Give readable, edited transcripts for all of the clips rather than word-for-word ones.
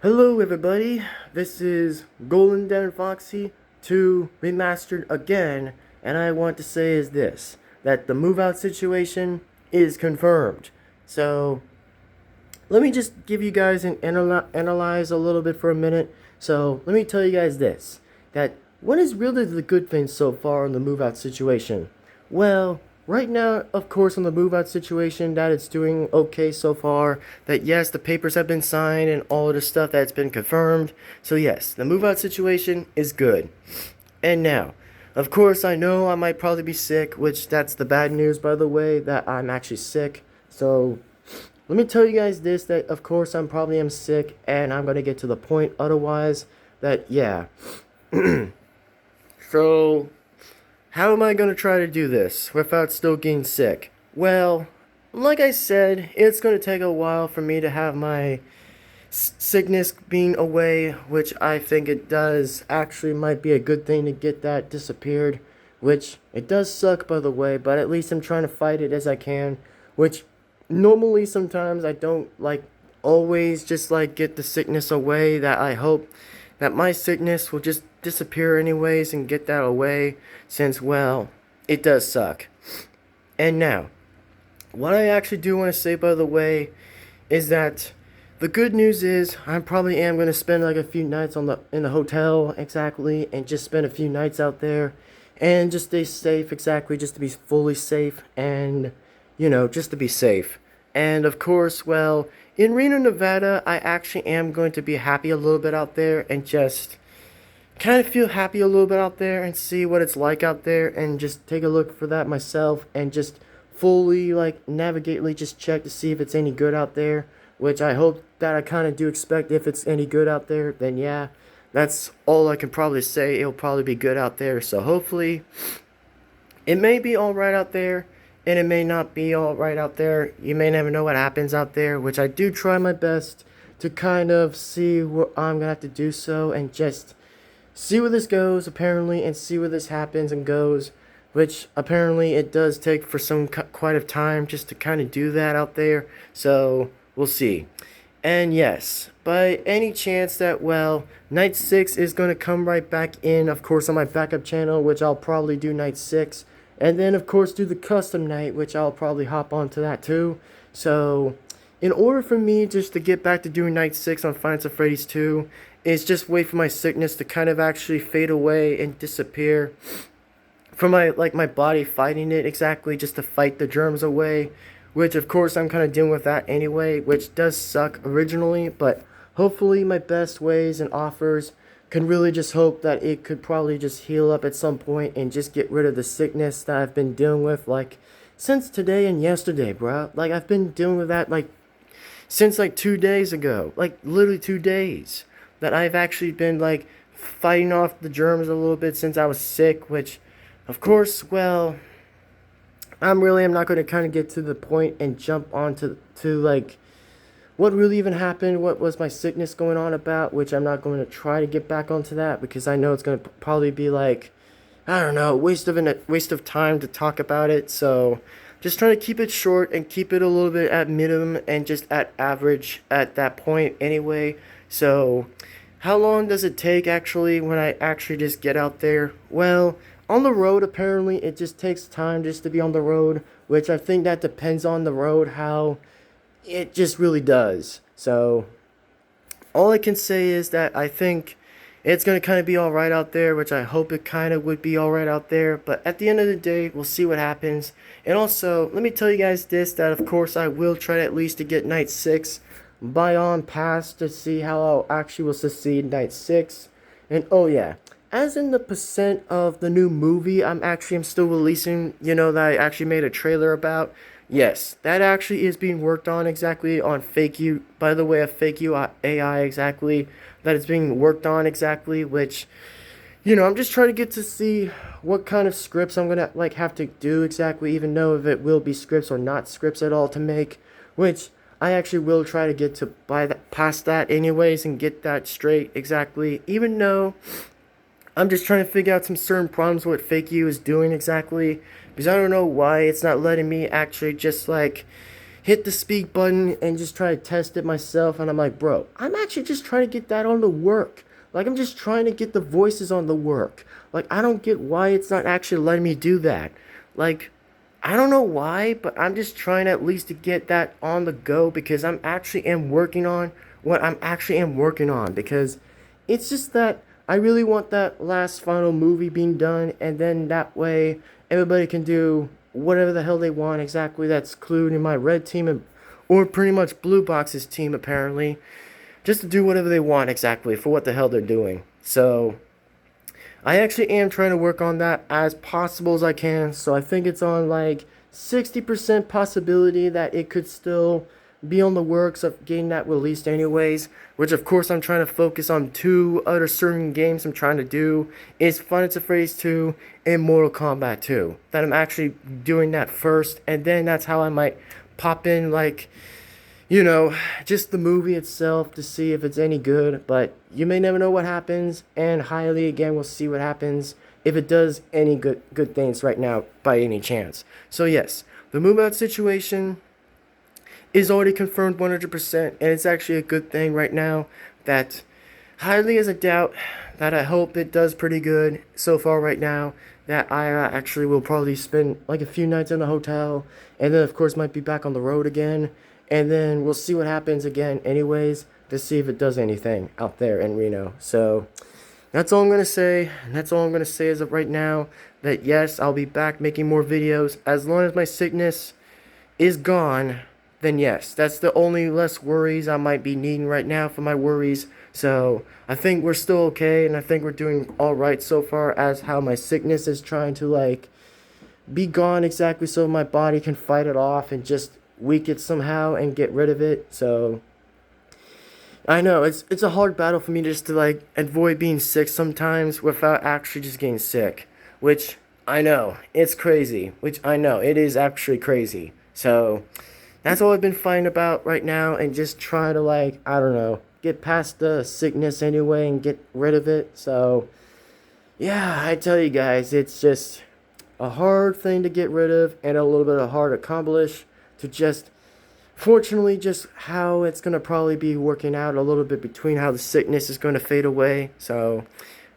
Hello everybody, this is Golden Devin-Foxy 2 Remastered again, and I want to say is this, that the move-out situation is confirmed. So, let me just give you guys an analyze a little bit for a minute. So, let me tell you guys this, that what is really the good thing so far in the move-out situation? Well, right now, of course, on the move-out situation, that it's doing okay so far. That yes, the papers have been signed and all of the stuff that's been confirmed. So yes, the move-out situation is good. And now, of course, I know I might probably be sick, which that's the bad news, by the way, that I'm actually sick. So let me tell you guys this, that of course I'm probably am sick, and I'm gonna get to the point. Otherwise, that yeah. So how am I going to try to do this without still getting sick? Well, like I said, it's going to take a while for me to have my sickness being away, which I think it does. Actually, might be a good thing to get that disappeared, which it does suck, by the way, but at least I'm trying to fight it as I can, which normally sometimes I don't like always just like get the sickness away. That I hope that my sickness will just disappear anyways and get that away, since well, it does suck. And now, what I actually do want to say, by the way, is that the good news is I probably am going to spend like a few nights in the hotel exactly, and just spend a few nights out there and just stay safe exactly, just to be fully safe, and just to be safe. And of course, well, in Reno, Nevada, I actually am going to be happy a little bit out there, and just kind of feel happy a little bit out there and see what it's like out there, and just take a look for that myself, and just fully like navigately just check to see if it's any good out there, which I hope that I kind of do expect. If it's any good out there, then yeah, that's all I can probably say. It'll probably be good out there, so hopefully it may be alright out there, and it may not be alright out there. You may never know what happens out there, which I do try my best to kind of see what I'm gonna have to do, so, and just see where this goes, apparently, and see where this happens and goes, which apparently it does take for some quite of time just to kind of do that out there, so we'll see. And yes, by any chance that, well, night 6 is going to come right back in, of course, on my backup channel, which I'll probably do night 6, and then of course do the custom night, which I'll probably hop onto that too. So in order for me just to get back to doing night 6 on Five Nights at Freddy's 2, is just wait for my sickness to kind of actually fade away and disappear from my body fighting it exactly, just to fight the germs away, which of course I'm kind of dealing with that anyway, which does suck originally, but hopefully my best ways and offers can really just hope that it could probably just heal up at some point and just get rid of the sickness that I've been dealing with, like, since today and yesterday, bro. Like, I've been dealing with that, like, since, like, 2 days ago. Like, literally 2 days. That I've actually been, like, fighting off the germs a little bit since I was sick, which, of course, well, I'm not going to kind of get to the point and jump on to like, what really even happened, what was my sickness going on about, which I'm not going to try to get back onto that, because I know it's going to probably be like, I don't know, waste of time to talk about it. So just trying to keep it short and keep it a little bit at minimum and just at average at that point anyway. So how long does it take actually when I actually just get out there? Well, on the road, apparently it just takes time just to be on the road, which I think that depends on the road, how it just really does. So all I can say is that I think it's going to kind of be alright out there, which I hope it kind of would be alright out there. But at the end of the day, we'll see what happens. And also, let me tell you guys this, that of course I will try at least to get night 6 by on pass to see how I actually will succeed night 6. And oh yeah, as in the percent of the new movie I'm still releasing, that I actually made a trailer about. Yes, that actually is being worked on exactly on Fake You, by the way, a Fake You AI exactly, that is being worked on exactly, which, I'm just trying to get to see what kind of scripts I'm gonna, like, have to do exactly, even know if it will be scripts or not scripts at all to make, which I actually will try to get to past that anyways and get that straight exactly, even though I'm just trying to figure out some certain problems what Fake You is doing exactly, because I don't know why it's not letting me actually just like hit the speak button and just try to test it myself. And I'm like, bro, I'm actually just trying to get that on the work. Like, I'm just trying to get the voices on the work. Like, I don't get why it's not actually letting me do that. Like, I don't know why, but I'm just trying at least to get that on the go, because I'm actually am working on what I'm actually am working on, because it's just that I really want that last final movie being done, and then that way everybody can do whatever the hell they want exactly. That's including my red team and, or pretty much Blue Box's team apparently, just to do whatever they want exactly for what the hell they're doing. So I actually am trying to work on that as possible as I can. So I think it's on like 60% possibility that it could still be on the works of getting that released anyways. Which of course I'm trying to focus on two other certain games I'm trying to do. Is Five Nights at Freddy's 2 and Mortal Kombat 2. That I'm actually doing that first. And then that's how I might pop in like, you know, just the movie itself to see if it's any good. But you may never know what happens, and highly again we'll see what happens if it does any good things right now by any chance. So yes, the Moveout Situation is already confirmed 100%, and it's actually a good thing right now. That highly is a doubt that I hope it does pretty good so far right now. That I actually will probably spend like a few nights in a hotel, and then of course might be back on the road again, and then we'll see what happens again anyways to see if it does anything out there in Reno. So that's all I'm going to say, and that's all I'm going to say as of right now. That yes, I'll be back making more videos as long as my sickness is gone. Then yes, that's the only less worries I might be needing right now for my worries. So I think we're still okay, and I think we're doing alright so far as how my sickness is trying to like be gone exactly so my body can fight it off and just weak it somehow and get rid of it. So I know it's a hard battle for me just to like avoid being sick sometimes without actually just getting sick, which I know it's crazy, which I know it is actually crazy. So that's all I've been fighting about right now, and just try to like, I don't know, get past the sickness anyway and get rid of it. So yeah, I tell you guys, it's just a hard thing to get rid of and a little bit of hard to accomplish. To just, fortunately, just how it's going to probably be working out a little bit between how the sickness is going to fade away. So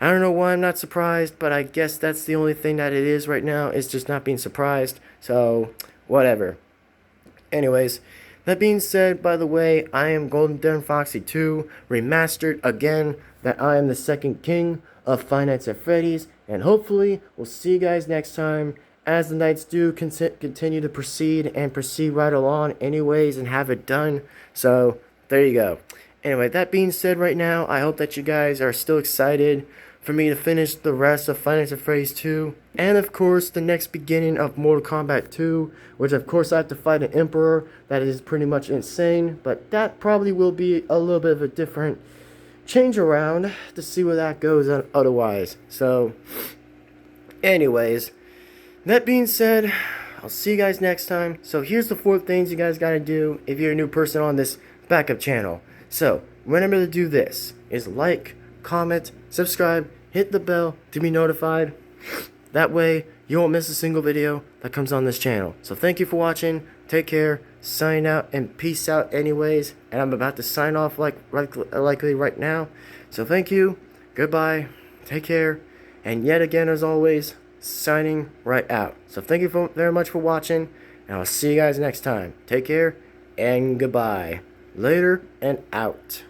I don't know why I'm not surprised, but I guess that's the only thing that it is right now, is just not being surprised. So whatever. Anyways, that being said, by the way, I am Golden Devin-Foxy 2, remastered again, that I am the second king of Five Nights at Freddy's, and hopefully we'll see you guys next time as the nights do continue to proceed and proceed right along anyways and have it done. So there you go. Anyway, that being said right now, I hope that you guys are still excited for me to finish the rest of Five Nights at Freddy's 2, and of course the next beginning of Mortal Kombat 2, which of course I have to fight an Emperor that is pretty much insane, but that probably will be a little bit of a different change around to see where that goes otherwise. So anyways, that being said, I'll see you guys next time. So here's the 4 things you guys gotta do if you're a new person on this backup channel. So remember to do this, is like, comment, subscribe, hit the bell to be notified. That way you won't miss a single video that comes on this channel. So thank you for watching, take care, sign out, and peace out anyways. And I'm about to sign off likely right now. So thank you, goodbye, take care, and yet again as always, signing right out. So thank you very much for watching, and I'll see you guys next time. Take care and goodbye. Later and out.